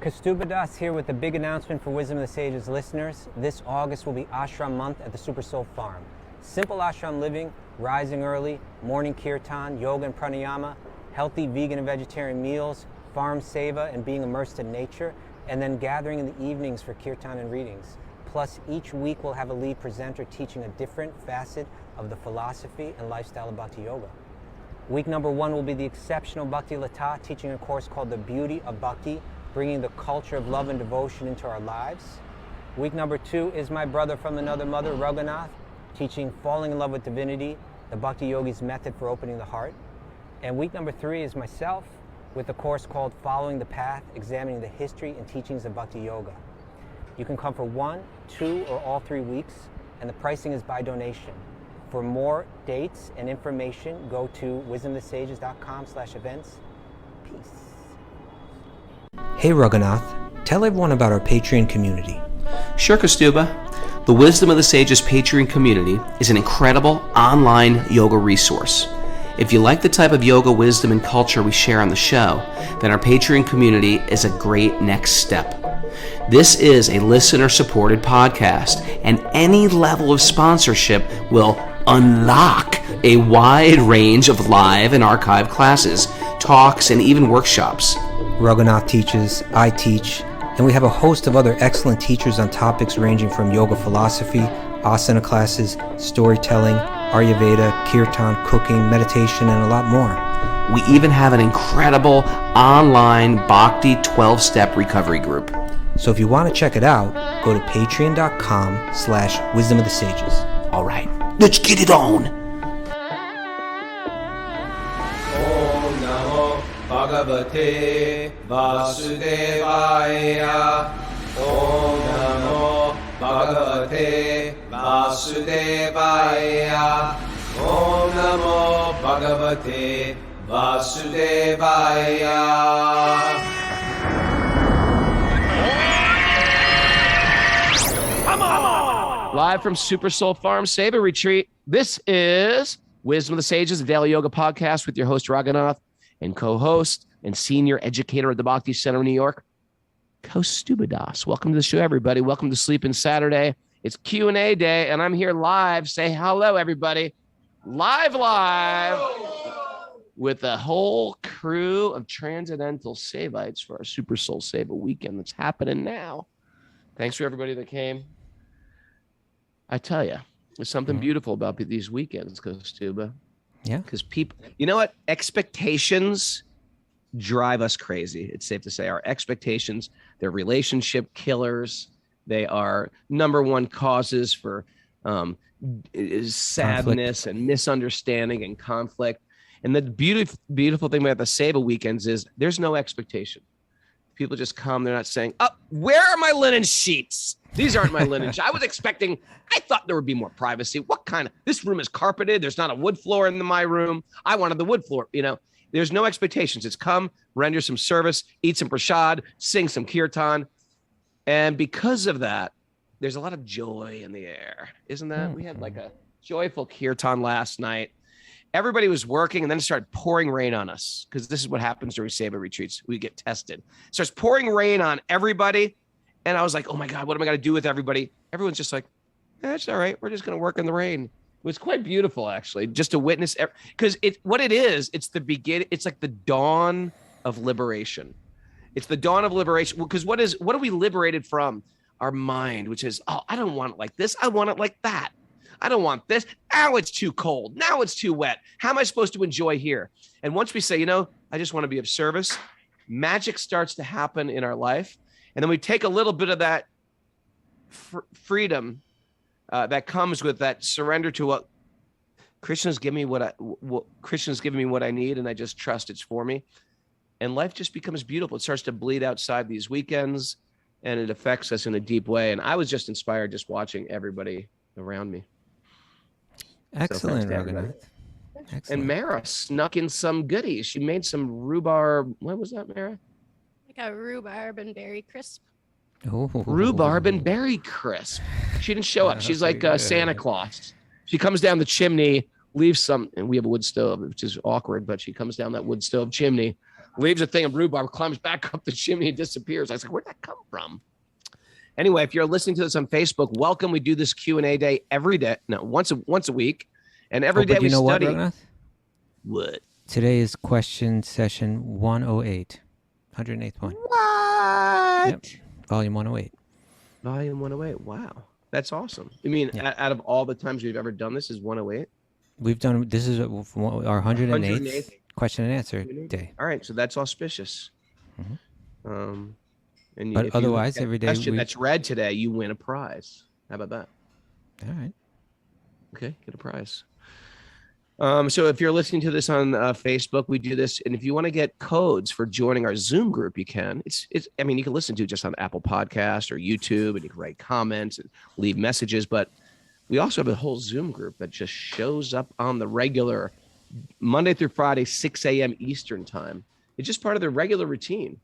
Kaustubha Das here with the big announcement for Wisdom of the Sages listeners. This August will be Ashram Month at the Super Soul Farm. Simple ashram living, rising early, morning kirtan, yoga and pranayama, healthy vegan and vegetarian meals, farm seva and being immersed in nature, and then gathering in the evenings for kirtan and readings. Plus, each week we'll have a lead presenter teaching a different facet of the philosophy and lifestyle of Bhakti-yoga. Week number 1 will be the exceptional Bhakti Lata teaching a course called The Beauty of Bhakti, bringing the culture of love and devotion into our lives. Week number 2 is my brother from another mother, Raghunath, teaching Falling in Love with Divinity, the Bhakti-yogi's method for opening the heart. And week number 3 is myself with a course called Following the Path, examining the history and teachings of Bhakti-yoga. You can come for 1, 2, or all 3 weeks, and the pricing is by donation. For more dates and information, go to wisdomofthesages.com/events. Peace. Hey Raghunath, tell everyone about our Patreon community. Sure, Kaustubha. The Wisdom of the Sages Patreon community is an incredible online yoga resource. If you like the type of yoga wisdom and culture we share on the show, then our Patreon community is a great next step. This is a listener-supported podcast, and any level of sponsorship will unlock a wide range of live and archived classes, talks, and even workshops. Raghunath teaches, I teach, and we have a host of other excellent teachers on topics ranging from yoga philosophy, asana classes, storytelling, Ayurveda, kirtan, cooking, meditation, and a lot more. We even have an incredible online Bhakti 12-step recovery group. So if you want to check it out, go to patreon.com/wisdom of the sages. All right, let's get it on. Om Namo Bhagavate Vasudevaya. Om Namo Bhagavate Vasudevaya. Om Namo Bhagavate Vasudevaya. Live from Super Soul Farm Seva Retreat, this is Wisdom of the Sages, a daily yoga podcast with your host, Raghunath, and co-host and senior educator at the Bhakti Center of New York, Kaustubha Das. Welcome to the show, everybody. Welcome to Sleeping Saturday. It's Q&A day, and I'm here live. Say hello, everybody. Live with the whole crew of Transcendental Savites for our Super Soul Seva weekend that's happening now. Thanks for everybody that came. I tell you, there's something beautiful about these weekends, Kaustubha. Yeah. Because people, you know what? Expectations drive us crazy. It's safe to say our expectations, they're relationship killers. They are number one causes for sadness and misunderstanding and conflict. And the beautiful thing about the Seva weekends is there's no expectation. People just come. They're not saying, "Oh, where are my linen sheets? These aren't my linen sheets. I thought there would be more privacy. What kind of, this room is carpeted. There's not a wood floor in my room. I wanted the wood floor." You know, there's no expectations. It's come, render some service, eat some prasad, sing some kirtan. And because of that, there's a lot of joy in the air. Isn't that? We had like a joyful kirtan last night. Everybody was working, and then it started pouring rain on us, because this is what happens during Seva retreats. We get tested. It starts pouring rain on everybody, and I was like, oh my God, what am I going to do with everybody? Everyone's just like, that's all right. We're just going to work in the rain. It was quite beautiful, actually, just to witness, because it's the beginning. It's like the dawn of liberation. It's the dawn of liberation, because what are we liberated from? Our mind, which is, oh, I don't want it like this. I want it like that. I don't want this. Now it's too cold. Now it's too wet. How am I supposed to enjoy here? And once we say, I just want to be of service, magic starts to happen in our life. And then we take a little bit of that freedom that comes with that surrender to what Krishna's given me, Krishna's given me what I need, and I just trust it's for me. And life just becomes beautiful. It starts to bleed outside these weekends, and it affects us in a deep way. And I was just inspired just watching everybody around me. Excellent, So Raghunath. Excellent. And Mara snuck in some goodies. She made some rhubarb. What was that, Mara? Like a rhubarb and berry crisp. Ooh. Rhubarb and berry crisp. She didn't show up. She's like Santa Claus. She comes down the chimney, leaves some, and we have a wood stove, which is awkward, but she comes down that wood stove chimney, Leaves a thing of rhubarb, climbs back up the chimney and disappears. I was like, where'd that come from? Anyway, if you're listening to this on Facebook, welcome. We do this Q&A day every day. No, once a week. And every day but we you know study. What, Raghunath? What? Today is question session 108. 108th one. What? Yep. Volume 108. Volume 108. Wow. That's awesome. I mean, out of all the times we've ever done this is 108? We've done, this is our 108th question and answer day. All right. So that's auspicious. And but otherwise, every day question that's read today, you win a prize. How about that? All right. Okay. Get a prize. So if you're listening to this on Facebook, we do this. And if you want to get codes for joining our Zoom group, you can. I mean, you can listen to it just on Apple Podcast or YouTube, and you can write comments and leave messages. But we also have a whole Zoom group that just shows up on the regular Monday through Friday, 6 a.m. Eastern time. It's just part of the regular routine.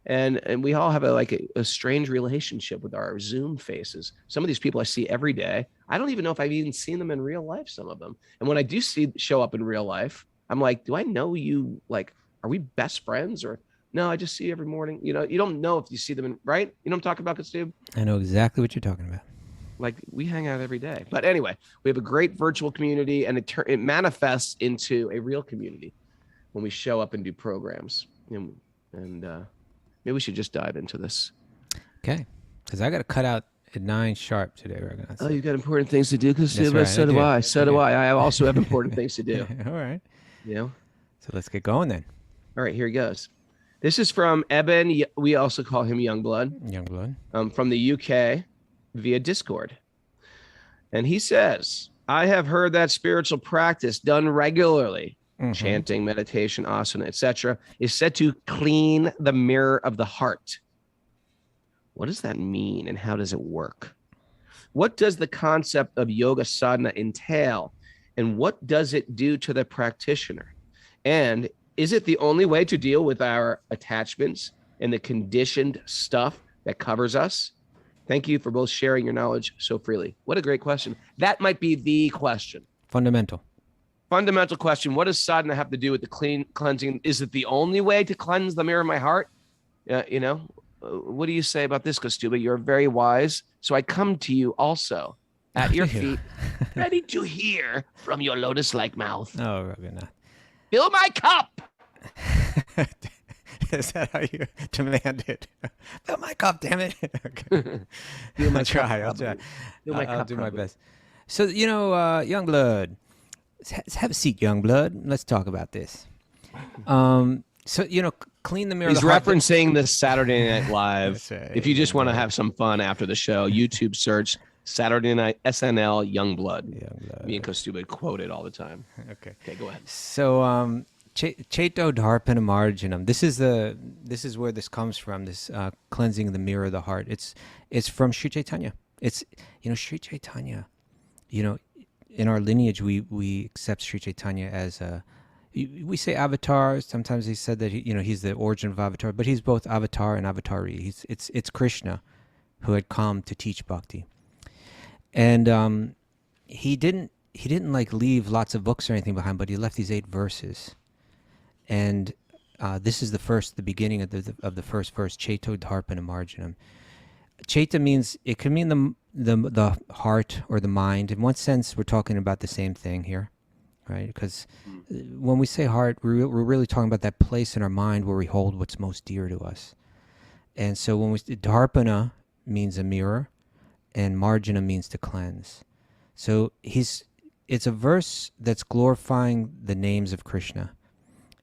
And we all have a strange relationship with our Zoom faces. Some of these people I see every day. I don't even know if I've even seen them in real life, some of them. And when I do show up in real life, I'm like, do I know you? Like, are we best friends? Or no, I just see you every morning. You know, you don't know if you see them right? You know what I'm talking about, Kaustubha? I know exactly what you're talking about. Like, we hang out every day. But anyway, we have a great virtual community, and it manifests into a real community when we show up and do programs. And maybe we should just dive into this. Okay. Because I got to cut out at 9 sharp today, Raghunath. Oh, you got important things to do, Kaustubha? Right, so do I. So do I. I also have important things to do. All right. You know? So let's get going then. All right, here he goes. This is from Eben. We also call him Youngblood. Youngblood. From the UK via Discord. And he says, I have heard that spiritual practice done regularly, chanting, meditation, asana, etc., is said to clean the mirror of the heart. What does that mean, and how does it work? What does the concept of yoga sadhana entail, and what does it do to the practitioner? And is it the only way to deal with our attachments and the conditioned stuff that covers us? Thank you for both sharing your knowledge so freely. What a great question. That might be the question. Fundamental Question. What does sadhana have to do with the cleansing? Is it the only way to cleanse the mirror of my heart? What do you say about this, Kaustubha? You're very wise. So I come to you also at your feet, ready to hear from your lotus-like mouth. Oh, Raghunath. Fill my cup. Is that how you demand it? Fill my cup, damn it. Okay. I'll try. I'll do my best. So, Youngblood. Let's have a seat, Youngblood. Let's talk about this. Clean the mirror. He's referencing the Saturday Night Live. Right. If you just want to have some fun after the show, YouTube search Saturday Night SNL Youngblood. Me and Kaustubha quote it all the time. Okay, go ahead. So, Chaito Dharpana Marjanam. This is where this comes from. This cleansing the mirror of the heart. It's from Sri Chaitanya. It's Sri Chaitanya. In our lineage, we accept Sri Chaitanya as a. We say avatar. Sometimes he said that he's the origin of avatar, but he's both avatar and avatari. It's Krishna, who had come to teach bhakti, and he didn't leave lots of books or anything behind, but he left these 8 verses, and this is the beginning of the first verse. Chaito Dharpana Marjanam. Chaita means, it can mean the heart or the mind. In one sense, we're talking about the same thing here. Right, because when we say heart, we're really talking about that place in our mind where we hold what's most dear to us. And so when Dharpana means a mirror, and Marjana means to cleanse. So it's a verse that's glorifying the names of Krishna,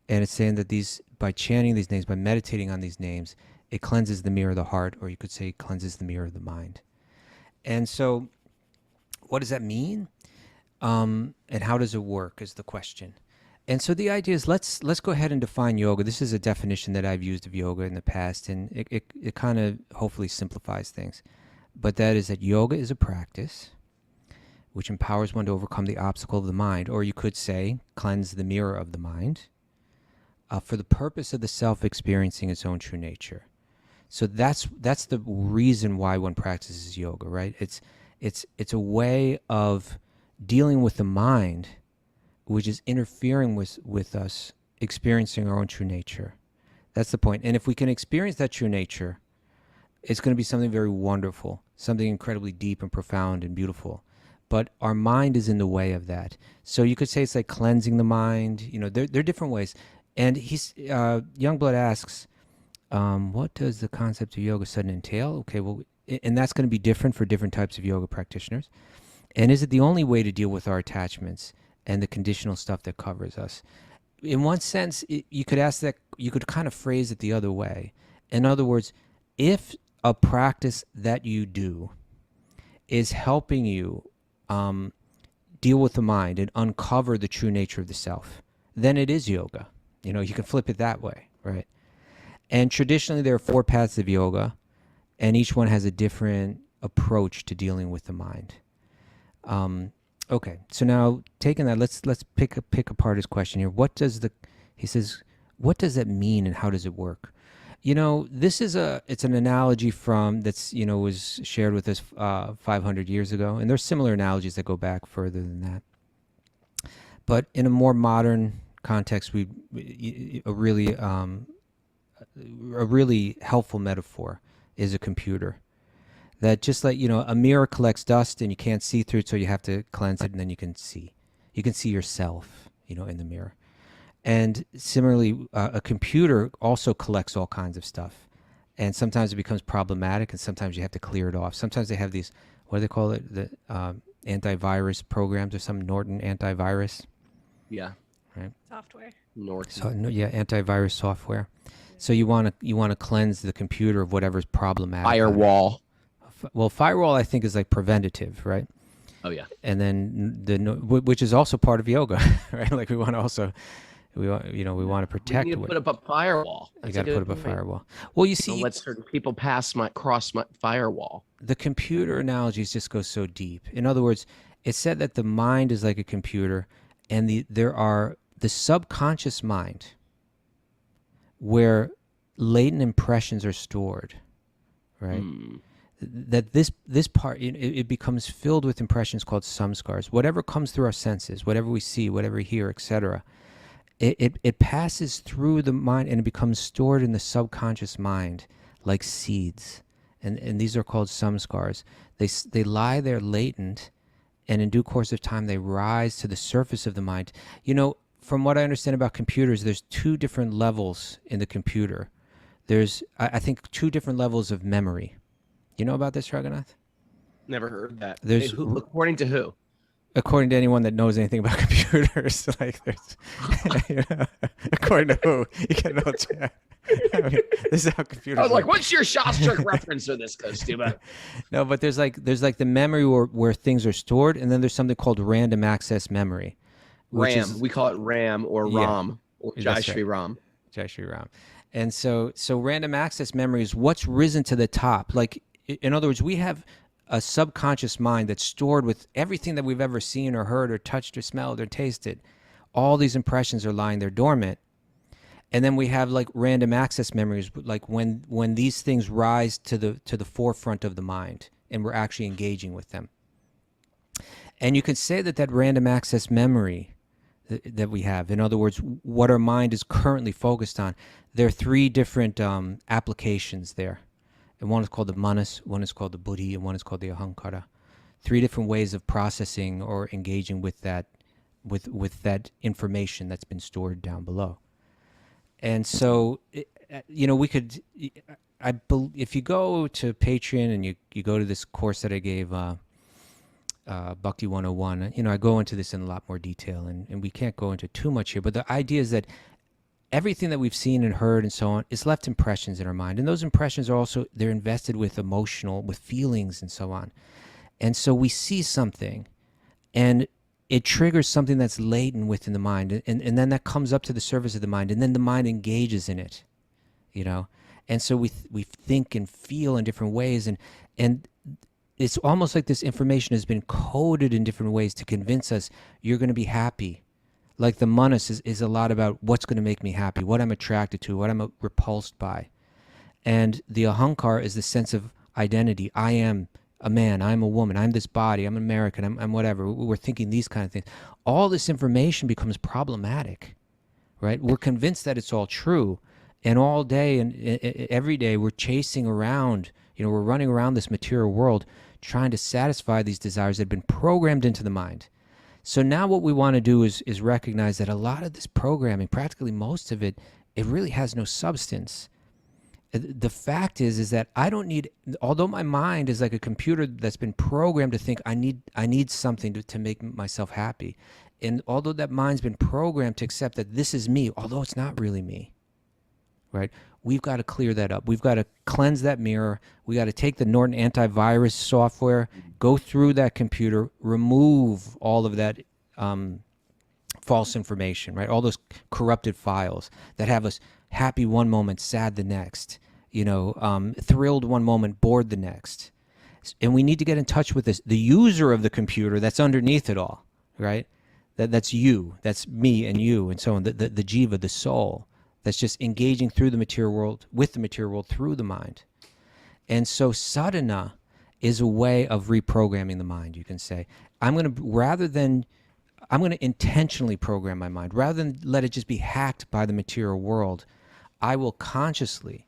and it's saying that by chanting these names, by meditating on these names, it cleanses the mirror of the heart, or you could say it cleanses the mirror of the mind. And so, what does that mean? And how does it work is the question. And so the idea is, let's go ahead and define yoga. This is a definition that I've used of yoga in the past, and it kind of hopefully simplifies things. But that is that yoga is a practice which empowers one to overcome the obstacle of the mind, or you could say cleanse the mirror of the mind, for the purpose of the self experiencing its own true nature. So that's the reason why one practices yoga, right? It's a way of dealing with the mind, which is interfering with us experiencing our own true nature. That's the point. And if we can experience that true nature, it's going to be something very wonderful, something incredibly deep and profound and beautiful. But our mind is in the way of that. So you could say it's like cleansing the mind. You know, there are different ways. And Youngblood asks, what does the concept of yoga sudden entail? Okay, well, and that's going to be different for different types of yoga practitioners. And is it the only way to deal with our attachments and the conditional stuff that covers us? In one sense, you could ask that, you could kind of phrase it the other way. In other words, if a practice that you do is helping you deal with the mind and uncover the true nature of the self, then it is yoga. You know, you can flip it that way, right? And traditionally, there are 4 paths of yoga, and each one has a different approach to dealing with the mind. Okay, so now taking that, let's pick apart his question here. He says, what does that mean and how does it work? You know, it's an analogy was shared with us 500 years ago, and there's similar analogies that go back further than that. But in a more modern context, a really helpful metaphor is a computer. That just like, you know, a mirror collects dust and you can't see through it, so you have to cleanse it, and then you can see yourself, you know, in the mirror. And similarly, a computer also collects all kinds of stuff, and sometimes it becomes problematic, and sometimes you have to clear it off. Sometimes they have these, what do they call it, the antivirus programs or some Norton antivirus. Yeah. Right. Software. Norton. So antivirus software. So you want to cleanse the computer of whatever's problematic. Firewall. Well, firewall I think is like preventative, right? Oh yeah. And then which is also part of yoga, right? Like we want to protect. You need to put up a firewall. You got to put up a firewall. Well, you see, don't let certain people cross my firewall. The computer analogies just go so deep. In other words, it's said that the mind is like a computer, and there are the subconscious mind, where latent impressions are stored, right? That this part, it becomes filled with impressions called samskars. Whatever comes through our senses, whatever we see, whatever we hear, etc., it passes through the mind and it becomes stored in the subconscious mind like seeds. And these are called samskars. They lie there latent, and in due course of time they rise to the surface of the mind. You know, from what I understand about computers, there's 2 different levels in the computer. There's, I think, 2 different levels of memory. You know about this, Raghunath? Never heard that. According to who? According to anyone that knows anything about computers, like there's, according to who, you can know. I mean, this is how computers. I was like, what's your Shastra reference to this, Kaustubha? No, but there's like the memory where things are stored, and then there's something called random access memory. RAM. We call it RAM or ROM or Jai Shri Ram. Jai Shri Ram. And so random access memory is what's risen to the top. Like, in other words, we have a subconscious mind that's stored with everything that we've ever seen or heard or touched or smelled or tasted. All these impressions are lying there dormant. And then we have like random access memories, like when these things rise to the forefront of the mind and we're actually engaging with them. And you could say that random access memory that we have, in other words, what our mind is currently focused on, there are 3 different applications there. And one is called the manas, one is called the buddhi, and one is called the ahankara. 3 different ways of processing or engaging with that information that's been stored down below. And so, we could, if you go to Patreon and you go to this course that I gave, Bhakti 101, I go into this in a lot more detail, and we can't go into too much here, but the idea is that everything that we've seen and heard and so on is left impressions in our mind. And those impressions are also, they're invested with with feelings and so on. And so we see something and it triggers something that's latent within the mind. And then that comes up to the surface of the mind, and then the mind engages in it, And so we think and feel in different ways. And it's almost like this information has been coded in different ways to convince us you're going to be happy. Like the manas is a lot about what's going to make me happy, what I'm attracted to, what I'm repulsed by. And the ahankar is the sense of identity. I am a man, I'm a woman, I'm this body, I'm American, I'm whatever. We're thinking these kind of things. All this information becomes problematic, right? We're convinced that it's all true. And all day and every day we're chasing around, we're running around this material world trying to satisfy these desires that have been programmed into the mind. So now what we want to do is recognize that a lot of this programming, practically most of it, it really has no substance. The fact is that I don't need, although my mind is like a computer that's been programmed to think I need something to make myself happy. And although that mind's been programmed to accept that this is me, although it's not really me, right? We've got to clear that up. We've got to cleanse that mirror. We got to take the Norton antivirus software, go through that computer, remove all of that false information, right? All those corrupted files that have us happy one moment, sad the next, thrilled one moment, bored the next. And we need to get in touch with the user of the computer that's underneath it all, right? That's you, that's me and you and so on, the jiva, the soul, that's just engaging through the material world, with the material world, through the mind. And so sadhana is a way of reprogramming the mind, you can say. I'm going to intentionally program my mind. Rather than let it just be hacked by the material world, I will consciously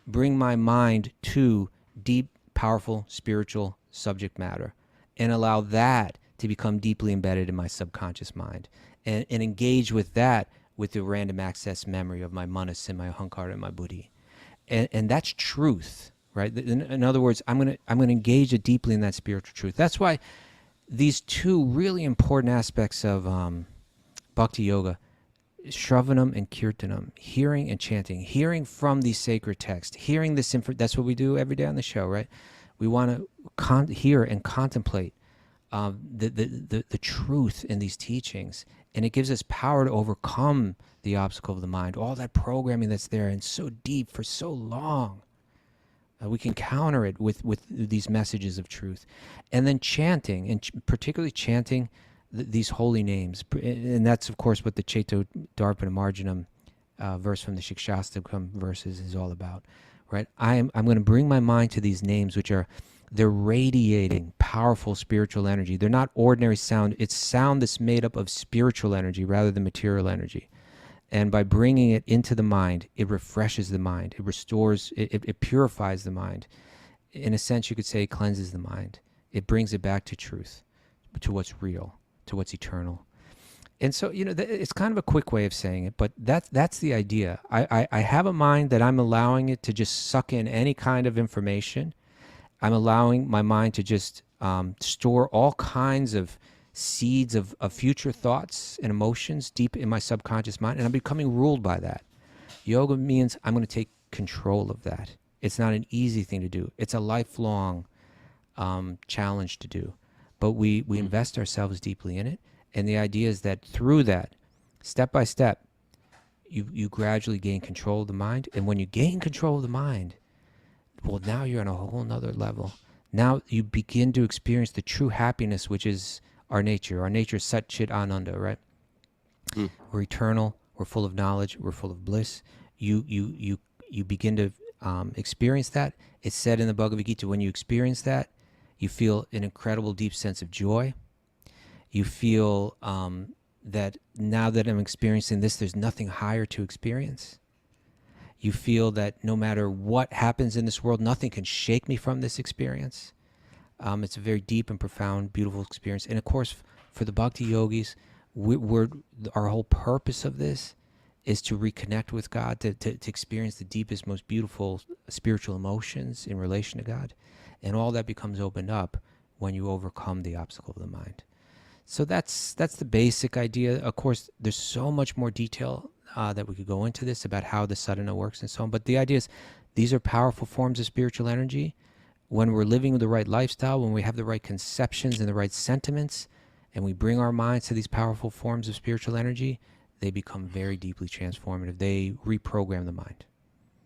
bring my mind to deep, powerful, spiritual subject matter and allow that to become deeply embedded in my subconscious mind and engage with that with the random access memory of my manas and my ahankara and my buddhi. And that's truth, right? In other words, I'm going to engage it deeply in that spiritual truth. That's why these two really important aspects of bhakti yoga, shravanam and kirtanam, hearing and chanting, hearing from these sacred texts, hearing this that's what we do every day on the show, right? We want to hear and contemplate the truth in these teachings, and it gives us power to overcome the obstacle of the mind, all that programming that's there and so deep for so long. We can counter it with these messages of truth. And then chanting, and particularly chanting these holy names. And that's, of course, what the Cheto Darpana Marjanam verse from the Shikshastakam verses is all about, right? I'm going to bring my mind to these names, they're radiating powerful spiritual energy. They're not ordinary sound. It's sound that's made up of spiritual energy rather than material energy. And by bringing it into the mind, it refreshes the mind. It restores, it purifies the mind. In a sense, you could say it cleanses the mind. It brings it back to truth, to what's real, to what's eternal. And so, it's kind of a quick way of saying it, but that's the idea. I have a mind that I'm allowing it to just suck in any kind of information. I'm allowing my mind to just store all kinds of seeds of future thoughts and emotions deep in my subconscious mind, and I'm becoming ruled by that. Yoga means I'm going to take control of that. It's not an easy thing to do. It's a lifelong challenge to do, but we invest ourselves deeply in it, and the idea is that through that, step by step, you gradually gain control of the mind, and when you gain control of the mind, well, now you're on a whole nother level. Now you begin to experience the true happiness, which is our nature. Our nature is Sat Chit Ananda, right? We're eternal. We're full of knowledge. We're full of bliss. You begin to experience that. It's said in the Bhagavad Gita, when you experience that, you feel an incredible deep sense of joy. You feel that now that I'm experiencing this, there's nothing higher to experience. You feel that no matter what happens in this world, nothing can shake me from this experience. It's a very deep and profound, beautiful experience. And of course, for the Bhakti yogis, our whole purpose of this is to reconnect with God, to experience the deepest, most beautiful spiritual emotions in relation to God. And all that becomes opened up when you overcome the obstacle of the mind. So that's the basic idea. Of course, there's so much more detail that we could go into this about how the sadhana works and so on. But the idea is these are powerful forms of spiritual energy. When we're living the right lifestyle, when we have the right conceptions and the right sentiments, and we bring our minds to these powerful forms of spiritual energy, they become very deeply transformative. They reprogram the mind.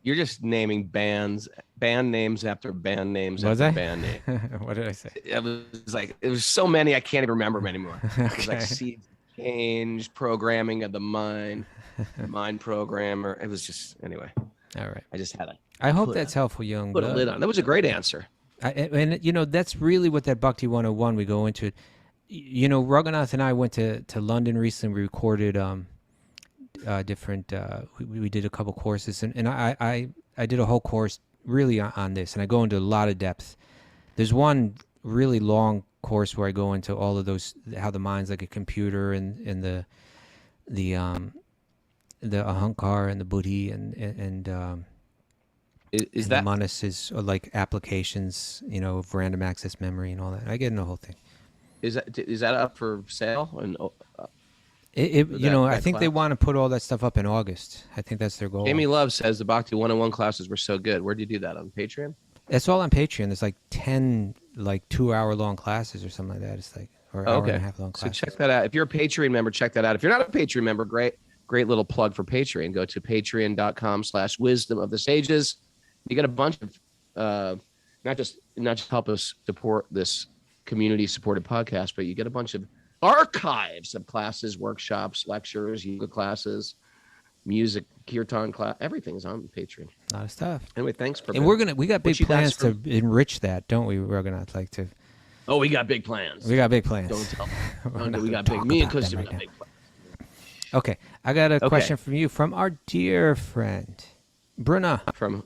You're just naming band names after band names after band name. What did I say? It was so many I can't even remember them anymore. Okay. It was like seeds change, programming of the mind, mind programmer. It was just, anyway. All right. I just had a I hope that's helpful, young put a blood. lid on. That was a great answer. And that's really what that Bhakti 101, we go into it. Raghunath and I went to London recently. We recorded different. We did a couple courses, and I did a whole course really on this, and I go into a lot of depth. There's one really long course where I go into all of those, how the mind's like a computer, and the ahankar and the buddhi and Is and that the manas is like applications, of random access memory and all that. I get in the whole thing. is that up for sale? And I think they want to put all that stuff up in August. I think that's their goal. Amy Love says the Bhakti 101 classes were so good. Where do you do that, on Patreon? It's all on Patreon. There's like 10 like 2-hour long classes or something like that. It's like, or hour and a half long So classes. check that out. If you're a Patreon member, check that out. If you're not a Patreon member, great little plug for Patreon. Go to patreon.com/wisdom of the sages. You get a bunch of not just help us support this community supported podcast, but you get a bunch of archives of classes, workshops, lectures, yoga classes, music, kirtan class. Everything's on Patreon. A lot of stuff. Anyway, thanks for. And we got big plans to enrich that, don't we? Raghunath, like to. Oh, we got big plans. We got big plans. Don't tell. We got big. Me and Kaustubha got big plans. Okay, I got a question from you, from our dear friend, Bruna. From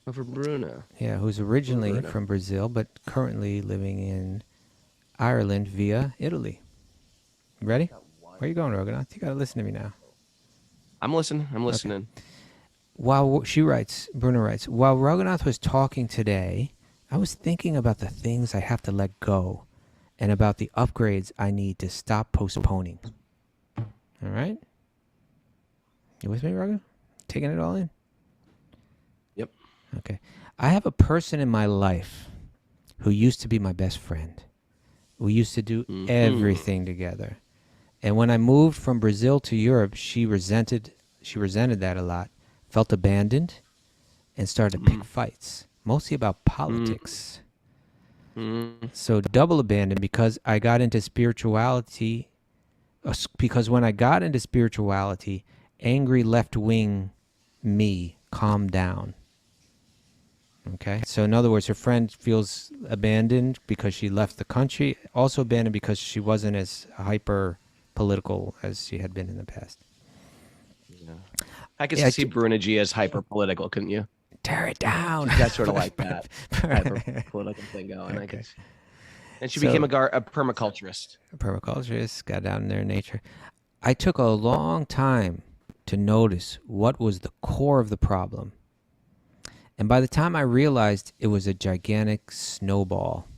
Bruna. Yeah, who's originally from Brazil, but currently living in Ireland via Italy. You ready? Where are you going, Raghunath? You got to listen to me now. I'm listening. Okay. Bruna writes, while Raghunath was talking today, I was thinking about the things I have to let go and about the upgrades I need to stop postponing. All right? You with me, Raghunath? Taking it all in? Yep. Okay. I have a person in my life who used to be my best friend. We used to do everything together. And when I moved from Brazil to Europe, she resented that a lot, felt abandoned, and started to pick fights, mostly about politics. So double abandoned because I got into spirituality. Because when I got into spirituality, angry left-wing me calmed down. Okay? So in other words, her friend feels abandoned because she left the country, also abandoned because she wasn't as hyper political as she had been in the past. Yeah. I could see Bruna G as hyper political, couldn't you? Tear it down. That's sort of like that hyper political thing going. Okay. And she became a permaculturist. A permaculturist, got down in their nature. I took a long time to notice what was the core of the problem. And by the time I realized it was a gigantic snowball,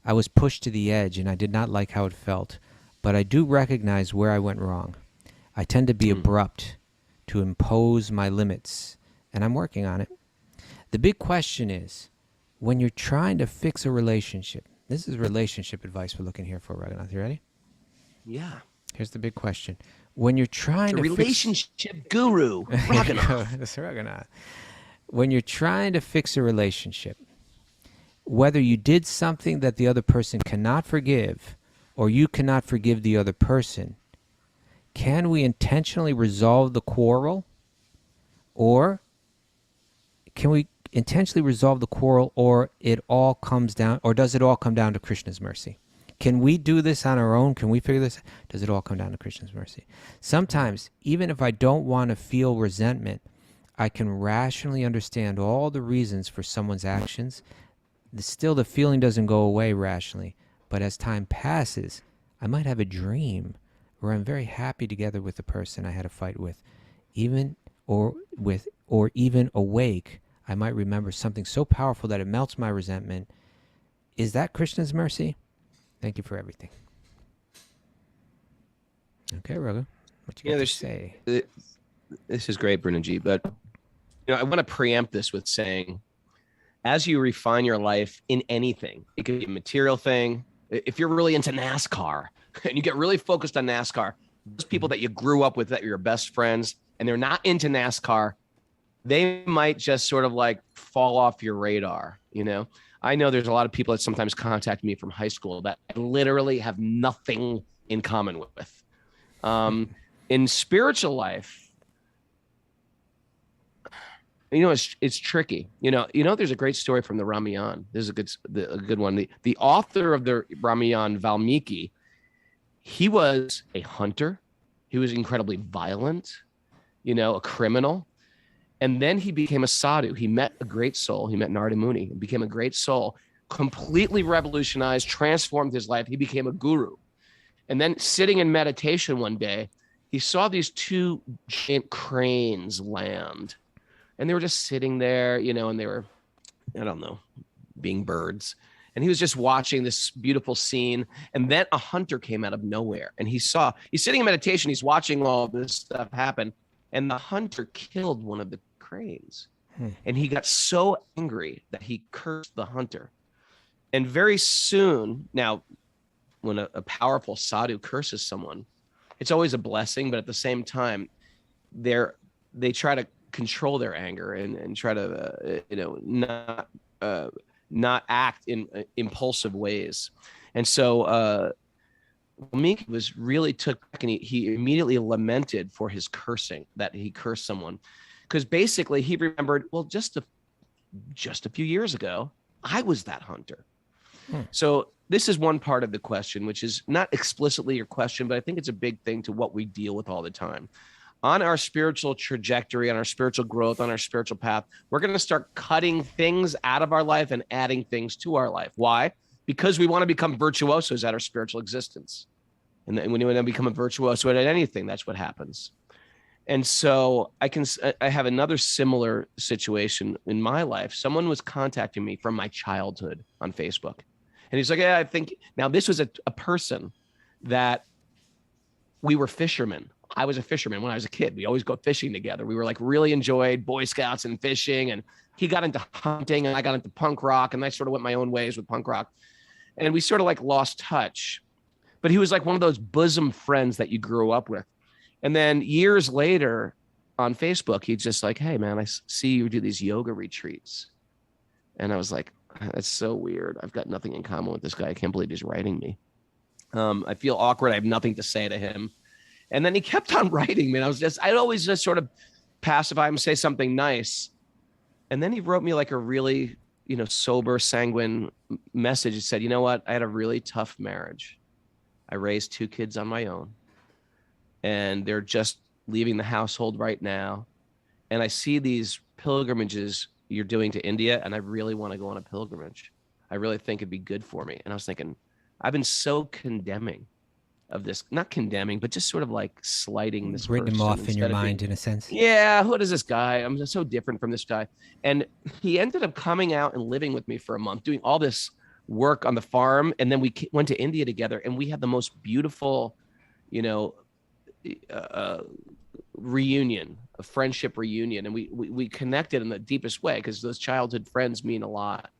I was pushed to the edge and I did not like how it felt. But I do recognize where I went wrong. I tend to be abrupt, to impose my limits, and I'm working on it. The big question is, when you're trying to fix a relationship, this is relationship advice we're looking here for, Raghunath. You ready? Yeah. Here's the big question. When you're trying to relationship guru, Raghunath. That's Raghunath. When you're trying to fix a relationship, whether you did something that the other person cannot forgive or you cannot forgive the other person, can we intentionally resolve the quarrel? Or can we intentionally resolve the quarrel, or does it all come down to Krishna's mercy? Can we do this on our own? Can we figure this? Does it all come down to Krishna's mercy? Sometimes, even if I don't want to feel resentment, I can rationally understand all the reasons for someone's actions. Still, the feeling doesn't go away rationally. But as time passes, I might have a dream where I'm very happy together with the person I had a fight with. Even awake, I might remember something so powerful that it melts my resentment. Is that Krishna's mercy? Thank you for everything. Okay, Raghu, what you got to say? This is great, Bruna G, but I want to preempt this with saying, as you refine your life in anything, it could be a material thing. If you're really into NASCAR and you get really focused on NASCAR, those people that you grew up with, that are your best friends, and they're not into NASCAR, they might just sort of like fall off your radar. I know there's a lot of people that sometimes contact me from high school that I literally have nothing in common with. In spiritual life, it's tricky. There's a great story from the Ramayana. This is a good one. The author of the Ramayana, Valmiki, he was a hunter. He He was incredibly violent, a criminal. And then he became a sadhu. He met a great soul. He met Narada Muni and became a great soul, completely revolutionized, transformed his life. He became a guru. And then sitting in meditation one day, he saw these two giant cranes land. And they were just sitting there, and they were, I don't know, being birds. And he was just watching this beautiful scene. And then a hunter came out of nowhere. And he's sitting in meditation. He's watching all this stuff happen. And the hunter killed one of the cranes. And he got so angry that he cursed the hunter. And very soon, now, when a powerful sadhu curses someone, it's always a blessing, but at the same time, they try to control their anger and try to, not act in impulsive ways. And so Miki was really took back, and he immediately lamented for his cursing, that he cursed someone, because basically he remembered, well, just a few years ago, I was that hunter. So this is one part of the question, which is not explicitly your question, but I think it's a big thing to what we deal with all the time. On our spiritual trajectory, on our spiritual growth, on our spiritual path, we're going to start cutting things out of our life and adding things to our life. Why? Because we want to become virtuosos at our spiritual existence. And then when you want to become a virtuoso at anything, that's what happens. And so I have another similar situation in my life. Someone was contacting me from my childhood on Facebook. And he's like, yeah, I think now this was a person that we were fishermen. I was a fisherman when I was a kid. We always go fishing together. We were like really enjoyed Boy Scouts and fishing. And he got into hunting and I got into punk rock, and I sort of went my own ways with punk rock. And we sort of like lost touch. But he was like one of those bosom friends that you grew up with. And then years later on Facebook, he's just like, hey, man, I see you do these yoga retreats. And I was like, that's so weird. I've got nothing in common with this guy. I can't believe he's writing me. I feel awkward. I have nothing to say to him. And then he kept on writing me. And I'd always just sort of pacify him, say something nice. And then he wrote me like a really, sober, sanguine message. He said, you know what? I had a really tough marriage. I raised 2 kids on my own. And they're just leaving the household right now. And I see these pilgrimages you're doing to India, and I really want to go on a pilgrimage. I really think it'd be good for me. And I was thinking, I've been so condemning of this, not condemning, but just sort of like slighting this written him person off in your mind in a sense. Yeah, who is this guy? I'm just so different from this guy. And he ended up coming out and living with me for a month, doing all this work on the farm. And then we went to India together, and we had the most beautiful, reunion, a friendship reunion. And we connected in the deepest way, because those childhood friends mean a lot.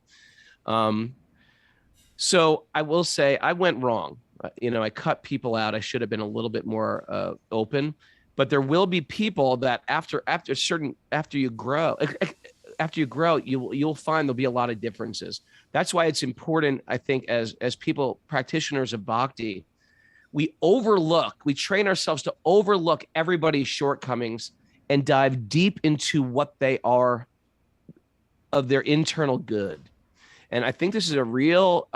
So I will say I went wrong. I cut people out. I should have been a little bit more open, but there will be people that after you grow, you'll find there'll be a lot of differences. That's why it's important, I think, as people, practitioners of bhakti, we train ourselves to overlook everybody's shortcomings and dive deep into what they are of their internal good. And I think this is a real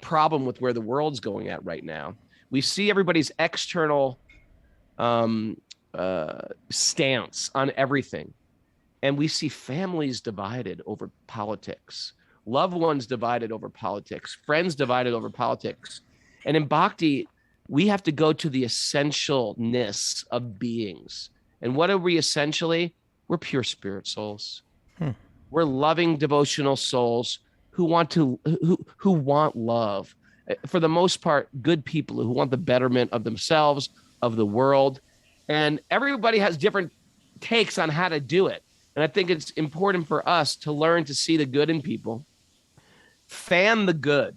problem with where the world's going at right now. We see everybody's external stance on everything. And we see families divided over politics, loved ones divided over politics, friends divided over politics. And in bhakti, we have to go to the essentialness of beings. And what are we essentially? We're pure spirit souls. We're loving devotional souls who want love. For the most part, good people who want the betterment of themselves, of the world. And everybody has different takes on how to do it. And I think it's important for us to learn to see the good in people, fan the good,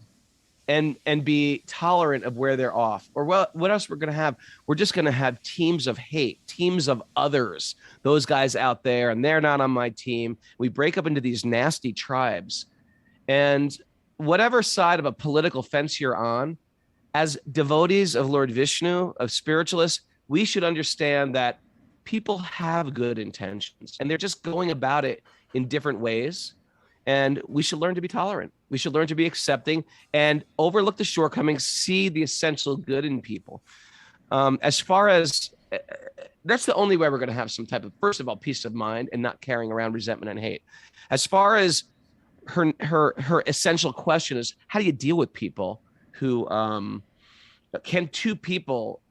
and be tolerant of where they're off. Or what else we're going to have? We're just going to have teams of hate, teams of others, those guys out there, and they're not on my team. We break up into these nasty tribes. And whatever side of a political fence you're on, as devotees of Lord Vishnu, of spiritualists, we should understand that people have good intentions and they're just going about it in different ways. And we should learn to be tolerant. We should learn to be accepting and overlook the shortcomings, see the essential good in people. As far as that's the only way we're going to have some type of, first of all, peace of mind and not carrying around resentment and hate. As far as her essential question is, how do you deal with people who can two people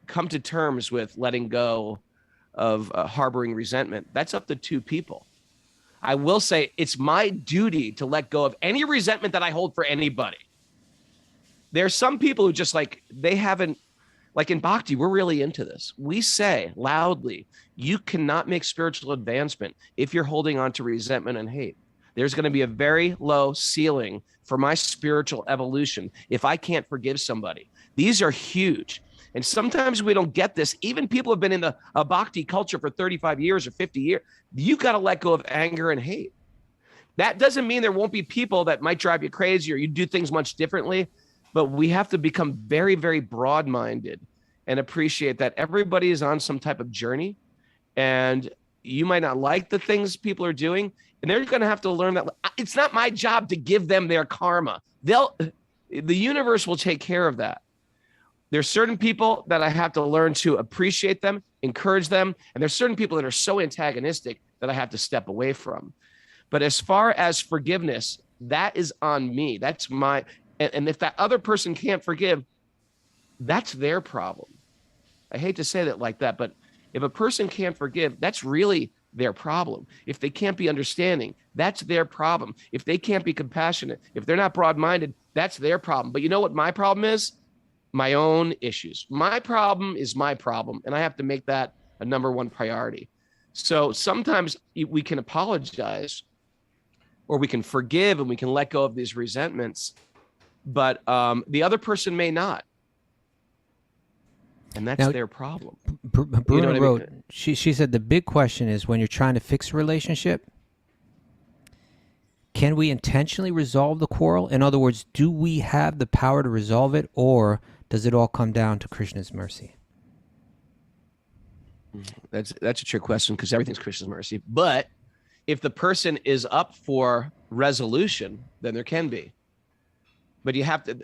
come to terms with letting go of harboring resentment? That's up to two people. I will say it's my duty to let go of any resentment that I hold for anybody. There's some people who just like, they haven't, like in Bhakti, we're really into this. We say loudly, you cannot make spiritual advancement if you're holding on to resentment and hate. There's going to be a very low ceiling for my spiritual evolution if I can't forgive somebody. These are huge. And sometimes we don't get this. Even people who have been in a Bhakti culture for 35 years or 50 years. You've got to let go of anger and hate. That doesn't mean there won't be people that might drive you crazy or you do things much differently. But we have to become very, very broad-minded and appreciate that everybody is on some type of journey. And you might not like the things people are doing. And they're going to have to learn that it's not my job to give them their karma. The universe will take care of that. There's certain people that I have to learn to appreciate them, encourage them. And there's certain people that are so antagonistic that I have to step away from. But as far as forgiveness, that is on me. That's my, and if that other person can't forgive, that's their problem. I hate to say that like that, but if a person can't forgive, that's really their problem. If they can't be understanding, that's their problem. If they can't be compassionate, if they're not broad-minded, that's their problem. But you know what my problem is? My own issues. My problem is my problem, and I have to make that a number one priority. So sometimes we can apologize or we can forgive and we can let go of these resentments, but the other person may not. And that's their problem. Bruna wrote, she said the big question is when you're trying to fix a relationship, can we intentionally resolve the quarrel? In other words, do we have the power to resolve it, or does it all come down to Krishna's mercy? That's a trick question because everything's Krishna's mercy. But if the person is up for resolution, then there can be. But you have to.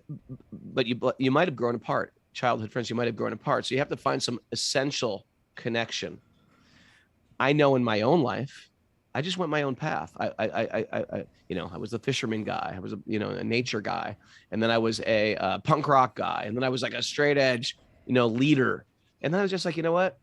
But you might have grown apart. Childhood friends, you might have grown apart. So you have to find some essential connection. I know in my own life, I just went my own path. I was a fisherman guy. I was a nature guy. And then I was a punk rock guy. And then I was like a straight edge, leader. And then I was just like, you know what?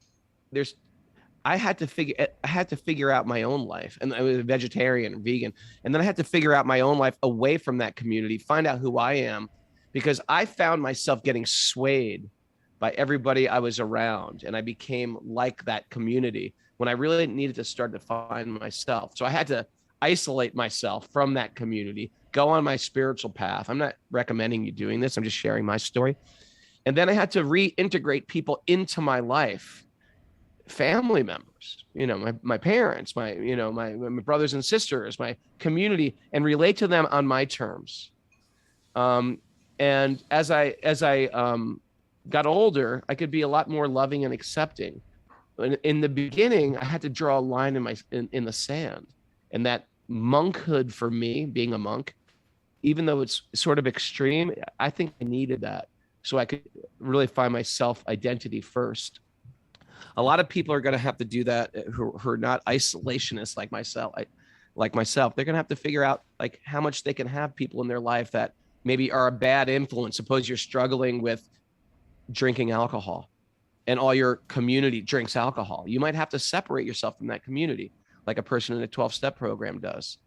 I had to figure out my own life. And I was a vegetarian and vegan. And then I had to figure out my own life away from that community, find out who I am, because I found myself getting swayed by everybody I was around. And I became like that community when I really needed to start to find myself. So I had to isolate myself from that community, go on my spiritual path. I'm not recommending you doing this. I'm just sharing my story. And then I had to reintegrate people into my life, family members, my parents, my brothers and sisters, my community, and relate to them on my terms. And as I got older, I could be a lot more loving and accepting. In the beginning, I had to draw a line in the sand, and that monkhood for me, being a monk, even though it's sort of extreme, I think I needed that so I could really find my self-identity first. A lot of people are going to have to do that who are not isolationists like myself. They're going to have to figure out like how much they can have people in their life that maybe are a bad influence. Suppose you're struggling with drinking alcohol and all your community drinks alcohol. You might have to separate yourself from that community like a person in a 12-step program does.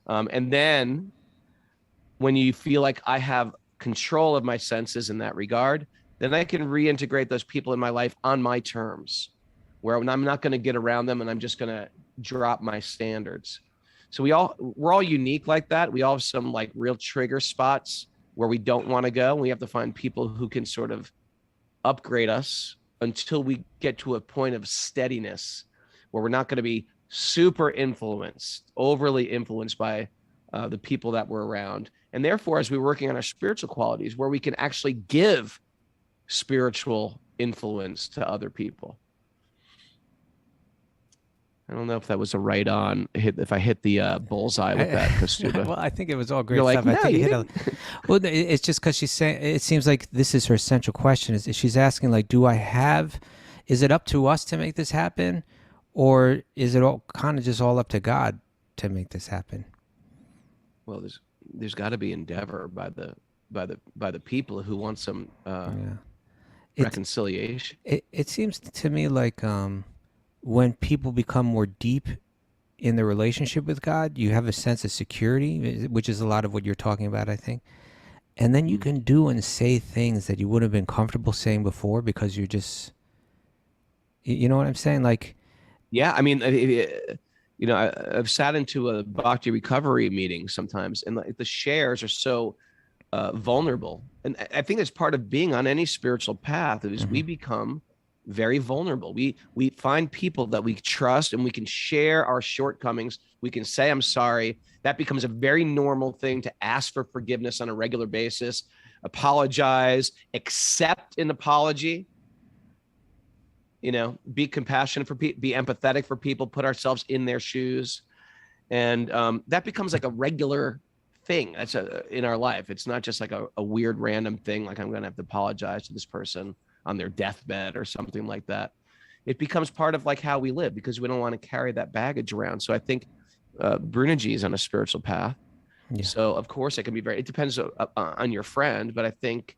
And then when you feel like I have control of my senses in that regard, then I can reintegrate those people in my life on my terms, where I'm not going to get around them and I'm just going to drop my standards. So we're all unique like that. We all have some like real trigger spots where we don't want to go. We have to find people who can sort of upgrade us until we get to a point of steadiness where we're not going to be super influenced, overly influenced by the people that we're around. And therefore, as we're working on our spiritual qualities, where we can actually give spiritual influence to other people. I don't know if that was a right on hit. If I hit the bullseye with that, Kaustubha. Well, I think it was all great You're like, stuff. I no, think you you hit well, it's just because she's saying, it seems like this is her central question. Is she's asking, like, is it up to us to make this happen? Or is it all kind of just all up to God to make this happen? Well, there's got to be endeavor by the people who want some reconciliation. It seems to me like when people become more deep in the relationship with God, you have a sense of security, which is a lot of what you're talking about, I think. And then you can do and say things that you wouldn't have been comfortable saying before because you're just, you know what I'm saying? Like, yeah, I mean, I've sat into a Bhakti recovery meeting sometimes, and the shares are so vulnerable. And I think that's part of being on any spiritual path is we become very vulnerable. We find people that we trust and we can share our shortcomings. We can say, I'm sorry. That becomes a very normal thing to ask for forgiveness on a regular basis, apologize, accept an apology, be compassionate for people, be empathetic for people, put ourselves in their shoes. And that becomes like a regular thing that's in our life. It's not just like a weird random thing. Like I'm going to have to apologize to this person on their deathbed or something like that. It becomes part of like how we live because we don't want to carry that baggage around. So I think Brunaji is on a spiritual path. Yeah. So of course it can be it depends on your friend, but I think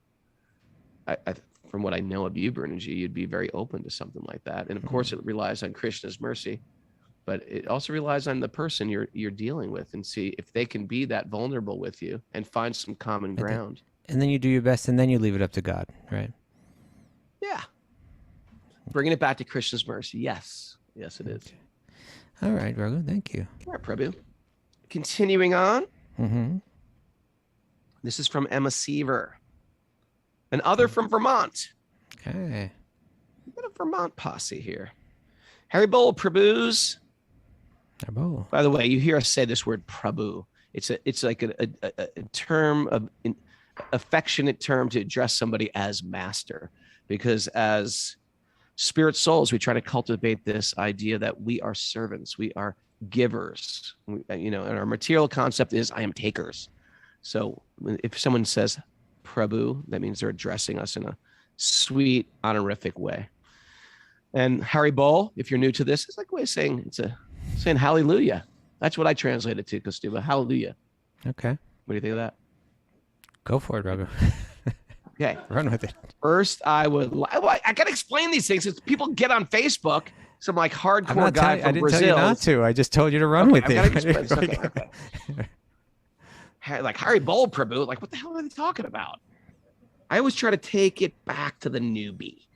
from what I know of you, Brunaji, you'd be very open to something like that. And of course it relies on Krishna's mercy, but it also relies on the person you're dealing with and see if they can be that vulnerable with you and find some common ground. And then you do your best and then you leave it up to God, right? Yeah. Bringing it back to Krishna's mercy. Yes. Yes, it is. All right, Raghu. Thank you. All right, Prabhu. Continuing on. Mm-hmm. This is from Emma Seaver. An other from Vermont. Okay. We've got a Vermont posse here. Harry Bowl, Prabhus. Bowl. By the way, you hear us say this word Prabhu. It's like a term of affectionate term to address somebody as master. Because as spirit souls, we try to cultivate this idea that we are servants, we are givers. And our material concept is I am takers. So if someone says Prabhu, that means they're addressing us in a sweet, honorific way. And Harry Bowl, if you're new to this, it's like a way of saying saying hallelujah. That's what I translated to, Kaustubha. Hallelujah. Okay. What do you think of that? Go for it, Raghu. Okay. Run with it. First, I got to explain these things. It's people get on Facebook, some like hardcore guy from Brazil. I didn't tell you not to. I just told you to run with it. Okay. Like Harry Bowl, Prabhu. Like, what the hell are they talking about? I always try to take it back to the newbie.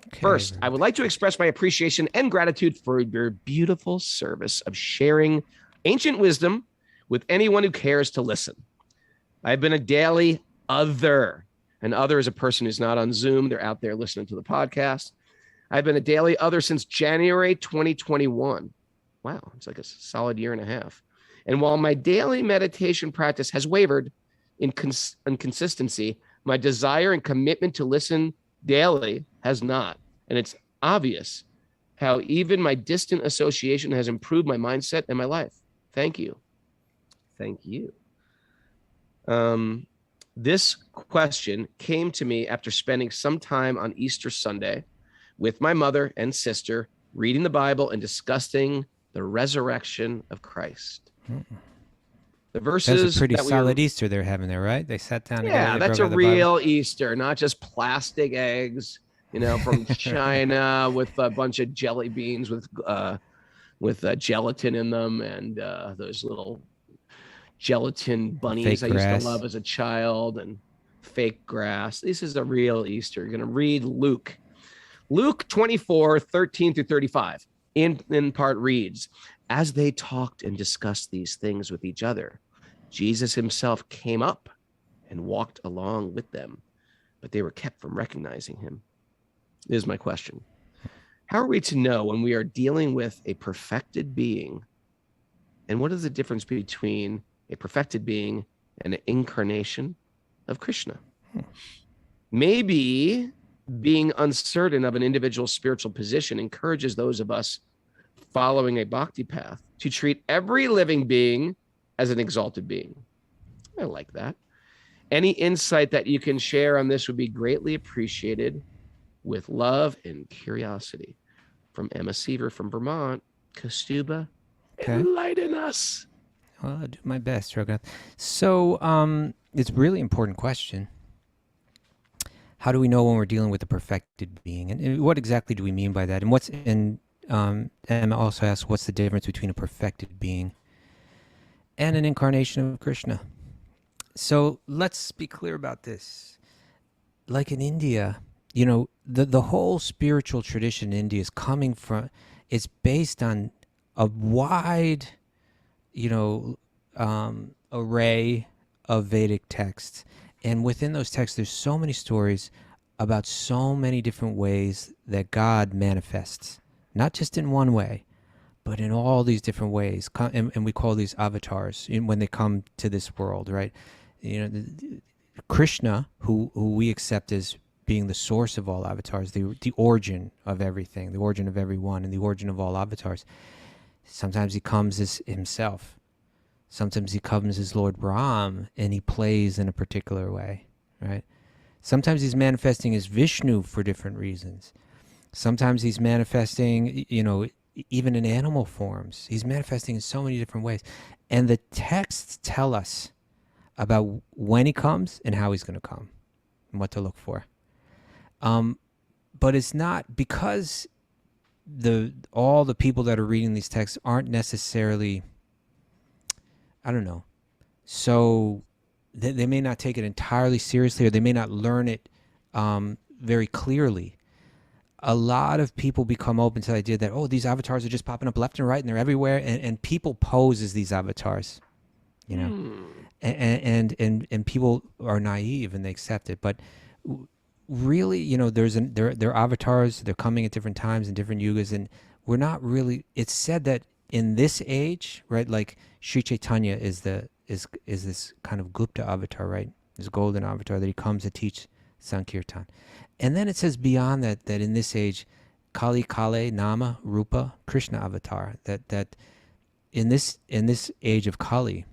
Okay. First, I would like to express my appreciation and gratitude for your beautiful service of sharing ancient wisdom with anyone who cares to listen. I've been a daily other. An other is a person who's not on Zoom. They're out there listening to the podcast. I've been a daily other since January 2021. Wow, it's like a solid year and a half. And while my daily meditation practice has wavered in consistency, my desire and commitment to listen daily has not. And it's obvious how even my distant association has improved my mindset and my life. Thank you. Thank you. This question came to me after spending some time on Easter Sunday with my mother and sister, reading the Bible and discussing the resurrection of Christ. The verses. That's a pretty solid Easter they're having there, right? They sat down together. Yeah, that's a real Easter, not just plastic eggs, from China with a bunch of jelly beans with gelatin in them and those little gelatin bunnies I used to love as a child and fake grass. This is a real Easter. You're going to read Luke 24, 13 through 35. In part reads, as they talked and discussed these things with each other, Jesus himself came up and walked along with them, but they were kept from recognizing him. This is my question. How are we to know when we are dealing with a perfected being? And what is the difference between a perfected being and an incarnation of Krishna? Maybe being uncertain of an individual's spiritual position encourages those of us following a bhakti path to treat every living being as an exalted being. I like that. Any insight that you can share on this would be greatly appreciated. With love and curiosity. From Emma Seaver from Vermont. Kaustubha, enlighten us. Well, I'll do my best, Raghunath. So it's a really important question. How do we know when we're dealing with a perfected being? And what exactly do we mean by that? And Emma also asks, what's the difference between a perfected being and an incarnation of Krishna? So let's be clear about this. Like in India, you know, the whole spiritual tradition in India is coming from, it's based on a wide, you know, array of Vedic texts. And within those texts, there's so many stories about so many different ways that God manifests, not just in one way, but in all these different ways. And we call these avatars when they come to this world, right? You know, Krishna, who we accept as being the source of all avatars, the origin of everything, the origin of everyone, and the origin of all avatars. Sometimes he comes as himself. Sometimes he comes as Lord Ram, and he plays in a particular way, right? Sometimes he's manifesting as Vishnu for different reasons. Sometimes he's manifesting, you know, even in animal forms. He's manifesting in so many different ways. And the texts tell us about when he comes and how he's going to come and what to look for. But it's not because all the people that are reading these texts aren't necessarily, I don't know, so they may not take it entirely seriously, or they may not learn it very clearly. A lot of people become open to the idea that, oh, these avatars are just popping up left and right and they're everywhere, and people pose as these avatars, you know, and people are naive and they accept it. But really, you know, there are avatars, they're coming at different times in different yugas, and we're not really, it's said that in this age, right, like Sri Chaitanya is this kind of Gupta avatar, right? This golden avatar that he comes to teach Sankirtan. And then it says beyond that in this age, Kali Kale Nama Rupa Krishna avatar, that in this age of Kali,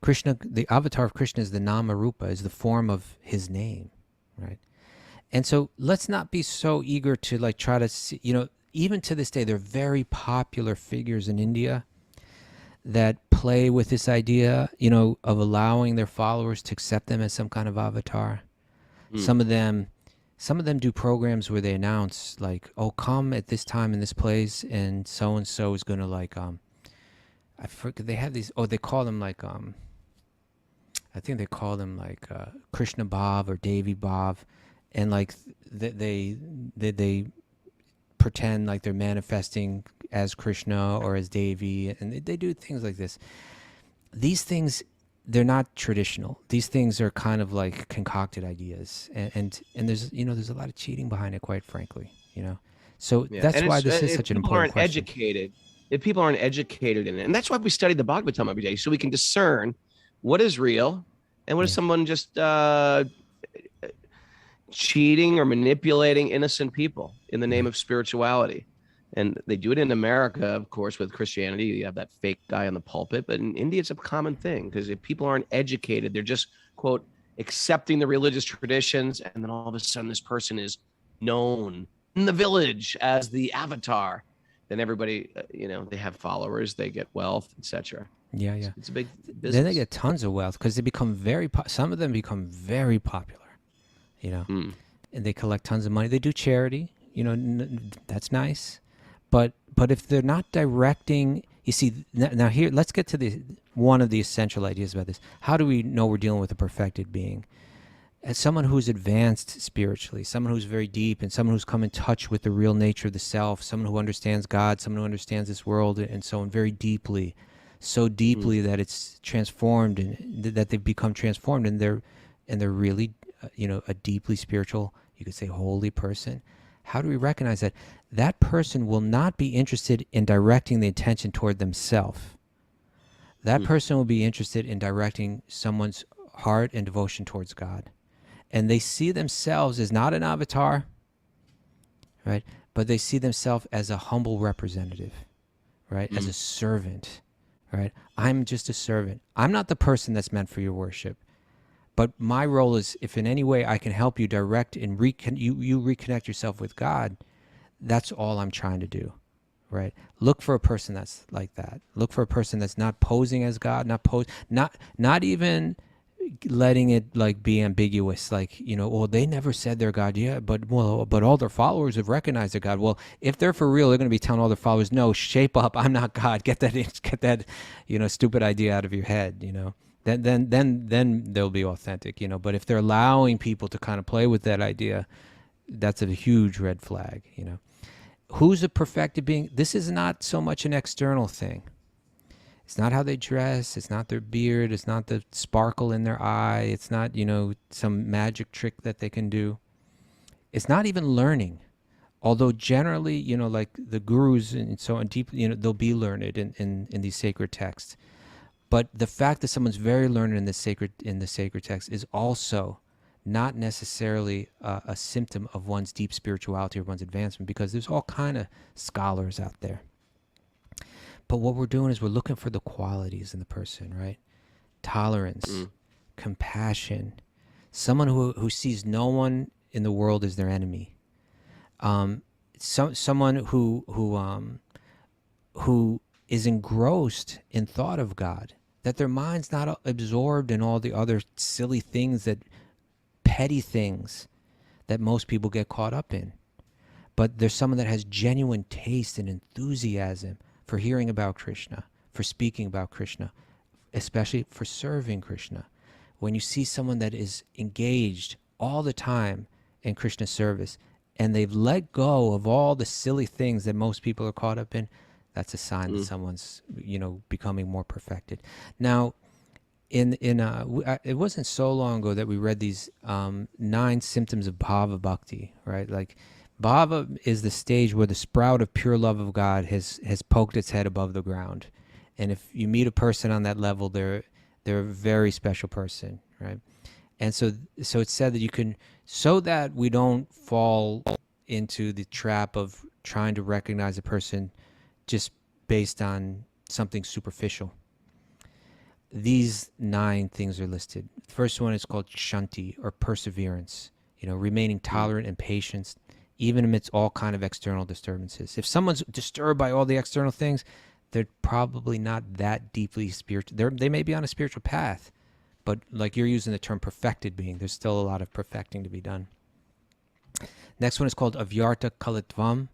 Krishna, the avatar of Krishna is the Nama Rupa, is the form of his name, right? And so let's not be so eager to like try to see, you know, even to this day, there are very popular figures in India that play with this idea, you know, of allowing their followers to accept them as some kind of avatar. Some of them do programs where they announce like, oh, come at this time in this place, and so is going to like, I forget, they have these, they call them like, I think they call them like Krishna Bhav or Devi Bhav, and like they pretend like they're manifesting as Krishna or as Devi, and they do things like this. These things, they're not traditional. These things are kind of like concocted ideas, and there's, you know, there's a lot of cheating behind it, quite frankly, you know. So that's why this is such an important question. If people aren't educated in it, and that's why we study the Bhagavatam every day, so we can discern what is real and what is someone just cheating or manipulating innocent people in the name of spirituality. And they do it in America, of course, with Christianity. You have that fake guy on the pulpit, but in India, it's a common thing, because if people aren't educated, they're just, quote, accepting the religious traditions, and then all of a sudden this person is known in the village as the avatar. Then everybody, you know, they have followers, they get wealth, etc. Yeah. It's a big business. Then they get tons of wealth because they become some of them become very popular, you know, and they collect tons of money. They do charity, you know, that's nice. But if they're not directing, you see, now here, let's get to one of the essential ideas about this. How do we know we're dealing with a perfected being? As someone who's advanced spiritually, someone who's very deep, and someone who's come in touch with the real nature of the self, someone who understands God, someone who understands this world and so on very deeply, so deeply that it's transformed, and that they've become transformed, and they're really, you know, a deeply spiritual, you could say, holy person. How do we recognize that? That person will not be interested in directing the attention toward themselves. That person will be interested in directing someone's heart and devotion towards God. And they see themselves as not an avatar, right? but they see themselves as a humble representative, right? As a servant, right? I'm just a servant. I'm not the person that's meant for your worship. But my role is, if in any way I can help you direct and you reconnect yourself with God, that's all I'm trying to do, right? Look for a person that's like that. Look for a person that's not posing as God, not even letting it like be ambiguous, like, well, they never said they're God yet, but all their followers have recognized they're God. Well, if they're for real, they're going to be telling all their followers, no, shape up, I'm not God. Get that stupid idea out of your head. Then they'll be authentic. But if they're allowing people to kind of play with that idea, that's a huge red flag. Who's a perfected being? This is not so much an external thing. It's not how they dress. It's not their beard. It's not the sparkle in their eye. It's not, some magic trick that they can do. It's not even learning. Although generally, like the gurus and so on, deep, they'll be learned in these sacred texts. But the fact that someone's very learned in the sacred text is also not necessarily a symptom of one's deep spirituality or one's advancement, because there's all kind of scholars out there. But what we're doing is we're looking for the qualities in the person, right? Tolerance, compassion, someone who sees no one in the world as their enemy. Someone who is engrossed in thought of God, that their mind's not absorbed in all the other silly things, petty things that most people get caught up in. But there's someone that has genuine taste and enthusiasm for hearing about Krishna, for speaking about Krishna, especially for serving Krishna. When you see someone that is engaged all the time in Krishna's service, and they've let go of all the silly things that most people are caught up in, that's a sign that someone's, becoming more perfected. Now, it wasn't so long ago that we read these 9 symptoms of bhava bhakti, right? Like, bhava is the stage where the sprout of pure love of God has poked its head above the ground. And if you meet a person on that level, they're a very special person, right? And so it's said that you can, so that we don't fall into the trap of trying to recognize a person just based on something superficial. These 9 things are listed. The first one is called shanti, or perseverance, remaining tolerant and patient, even amidst all kind of external disturbances. If someone's disturbed by all the external things, they're probably not that deeply spiritual. They may be on a spiritual path, but like you're using the term perfected being, there's still a lot of perfecting to be done. Next one is called avyarta kalitvam,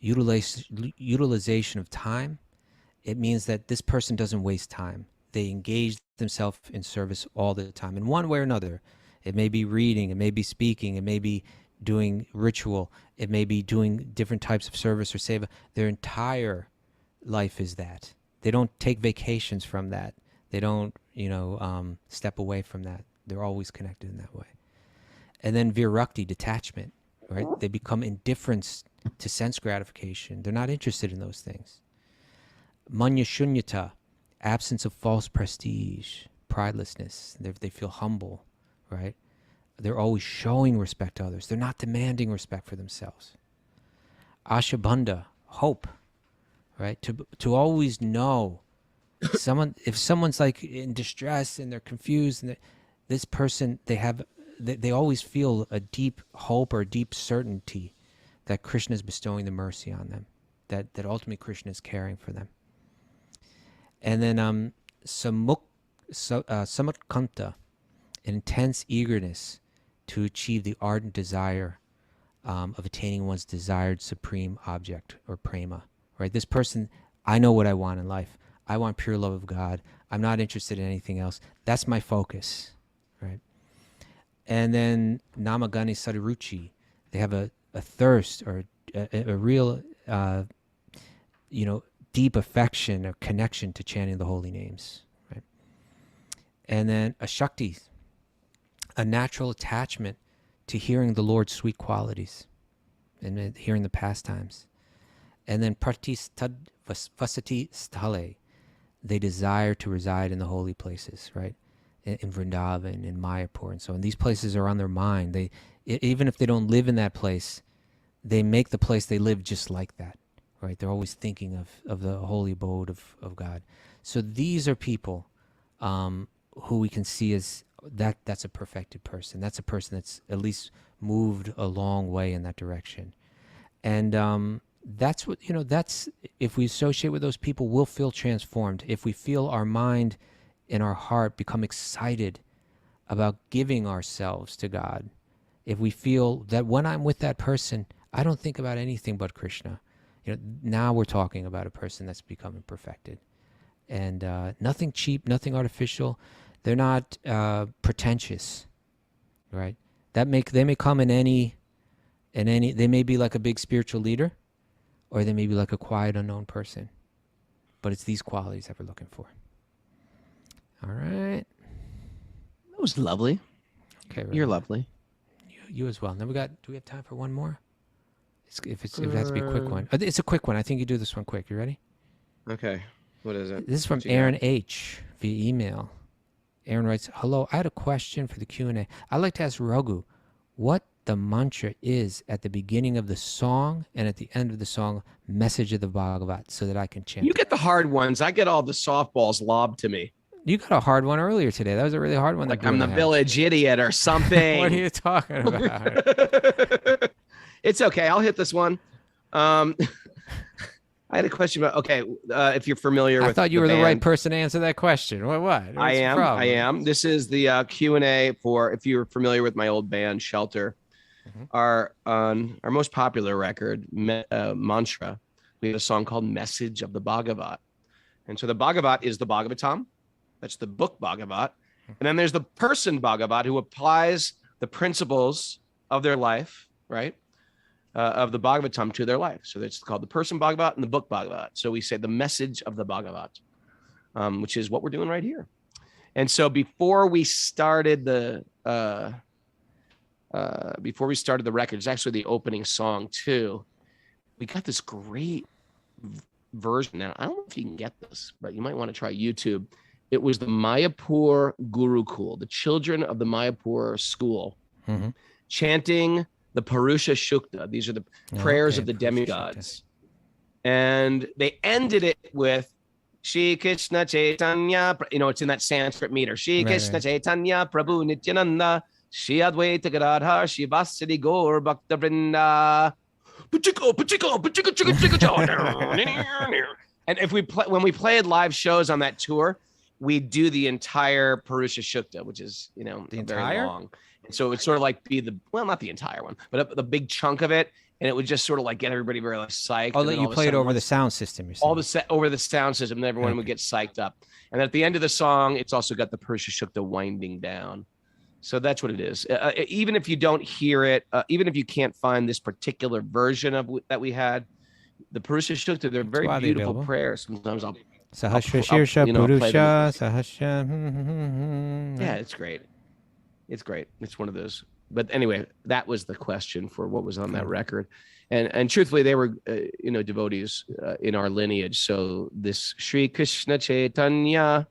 utilization of time. It means that this person doesn't waste time. They engage themselves in service all the time in one way or another. It may be reading, it may be speaking, it may be doing ritual, it may be doing different types of service or seva. Their entire life is that. They don't take vacations from that. They don't, step away from that. They're always connected in that way. And then virakti, detachment, right? They become indifferent to sense gratification. They're not interested in those things. Manya shunyata, absence of false prestige, pridelessness. They feel humble, right? They're always showing respect to others. They're not demanding respect for themselves. Ashabandha, hope, right? To always know if someone's like in distress and they're confused, and this person, they always feel a deep hope or deep certainty that Krishna is bestowing the mercy on them, that ultimately Krishna is caring for them. And then samutkanta, an intense eagerness to achieve the ardent desire of attaining one's desired supreme object, or prema, right? This person, I know what I want in life. I want pure love of God. I'm not interested in anything else. That's my focus, right? And then namagani sadaruchi, they have a thirst or a real, deep affection or connection to chanting the holy names, right? And then a shakti, a natural attachment to hearing the Lord's sweet qualities and hearing the pastimes. And then pratistad vasati sthale, they desire to reside in the holy places, right? In Vrindavan, in Mayapur, and so on. These places are on their mind. Even if they don't live in that place, they make the place they live just like that, right? They're always thinking of the holy abode of God. So these are people who we can see as that's a perfected person. That's a person that's at least moved a long way in that direction. And that's what, that's, if we associate with those people, we'll feel transformed. If we feel our mind and our heart become excited about giving ourselves to God, if we feel that when I'm with that person, I don't think about anything but Krishna, now we're talking about a person that's becoming perfected. And nothing cheap, nothing artificial. They're not pretentious, right? They may come in any, they may be like a big spiritual leader, or they may be like a quiet, unknown person. But it's these qualities that we're looking for. All right. That was lovely. Okay, You're lovely. You as well. Now do we have time for one more? If it has to be a quick one. It's a quick one. I think you do this one quick. You ready? Okay. What is it? This is from Aaron H. via email. Aaron writes, hello, I had a question for the Q&A. I'd like to ask Raghu what the mantra is at the beginning of the song and at the end of the song, message of the Bhagavat, so that I can chant. You get the hard ones. I get all the softballs lobbed to me. You got a hard one earlier today. That was a really hard one. Like I'm the village idiot or something. What are you talking about? It's okay. I'll hit this one. I had a question about, if you're familiar with I thought you were the the right band. person to answer that question. What? What's I the problem? I am. This is the Q&A for, if you're familiar with my old band, Shelter. Our most popular record, Mantra, we had a song called Message of the Bhagavat. And so the Bhagavat is the Bhagavatam. That's the book Bhagavat. And then there's the person Bhagavat who applies the principles of their life, right? Of the Bhagavatam to their life. So it's called the person Bhagavat and the book Bhagavat. So we say the message of the Bhagavat, which is what we're doing right here. And so before we started the record, it's actually the opening song too. We got this great version. Now, I don't know if you can get this, but you might want to try YouTube. It was the Mayapur Gurukul, the children of the Mayapur school, chanting the Purusha Shukta. These are the prayers of the demigods. And they ended it with Shri Krishna Chaitanya, it's in that Sanskrit meter. Shri Krishna Chaitanya Prabhu Nityananda, Shri Advaita Gadadhar, Shri Vasudeva Gaur Bhakta Vrinda. And when we played live shows on that tour, we do the entire Purusha Shukta, which is, very long. And so it would sort of like be not the entire one, but the big chunk of it. And it would just sort of like get everybody very psyched. Oh, that you played over the sound system. You're saying. Over the sound system, and everyone would get psyched up. And at the end of the song, it's also got the Purusha Shukta winding down. So that's what it is. Even if you don't hear it, even if you can't find this particular version of that we had, the Purusha Shukta, they're very beautiful prayers. Sometimes I'll Sahasra Shirsha Purusha Sahasra. Yeah, it's great. It's great. It's one of those. But anyway, that was the question for what was on that record. And truthfully, they were, devotees in our lineage. So this Shri Krishna Chaitanya,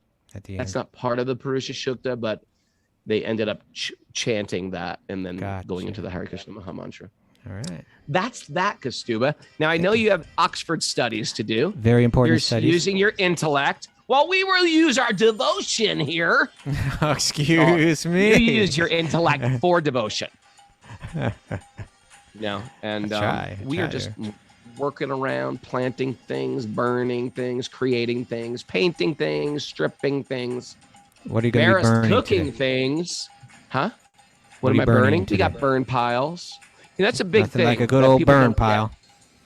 that's not part of the Purusha Shukta, but they ended up chanting that and then going into the Hare Krishna Maha Mantra. All right. That's that, Kaustubha. Now, I know you have Oxford studies to do. Very important studies. You're using your intellect. Well, we will use our devotion here. Excuse me. You use your intellect for devotion. And we are just working around, planting things, burning things, creating things, painting things, stripping things. What are you going to be burning cooking today? Things. Huh? What am I burning? We got burn piles. That's a big Nothing thing. like a good old burn pile.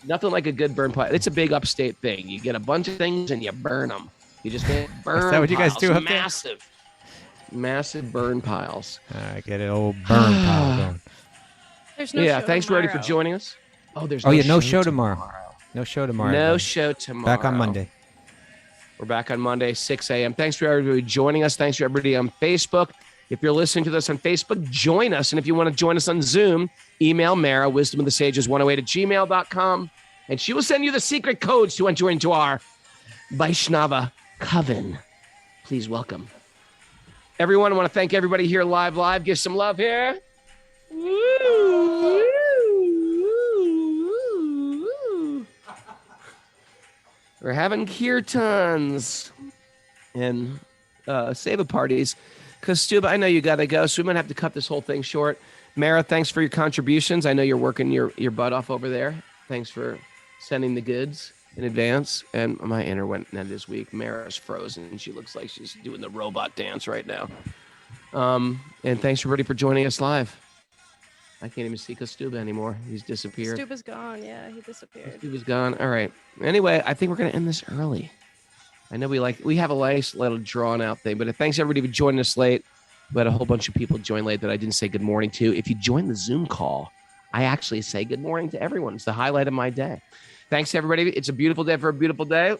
Nothing like a good burn pile. It's a big upstate thing. You get a bunch of things and you burn them. You just can't burn. Is that what you guys do up there? Massive burn piles. Get an old burn pile going. There's no show thanks, tomorrow. Roddy, for joining us. Oh, there's no show tomorrow. No show tomorrow. No show tomorrow. Back on Monday. We're back on Monday, 6 a.m. Thanks for everybody joining us. Thanks for everybody on Facebook. If you're listening to this on Facebook, join us. And if you want to join us on Zoom, email Mara, wisdomofthesages108@gmail.com, and she will send you the secret codes to enter into our Vaishnava coven. Please welcome. Everyone, I want to thank everybody here live. Give some love here. Woo, woo, woo. We're having kirtans and seva parties. Kaustubha, I know you got to go, so we might have to cut this whole thing short. Mara, thanks for your contributions. I know you're working your butt off over there. Thanks for sending the goods in advance. And my internet this week, Mara's frozen. She looks like she's doing the robot dance right now. And thanks everybody for joining us live. I can't even see Kaustubha anymore. He's disappeared. Kaustubha's gone. Yeah, he disappeared. Kaustubha's gone. All right. Anyway, I think we're going to end this early. I know we have a nice little drawn out thing, but thanks everybody for joining us late. We had a whole bunch of people join late that I didn't say good morning to. If you join the Zoom call, I actually say good morning to everyone. It's the highlight of my day. Thanks everybody. It's a beautiful day for a beautiful day.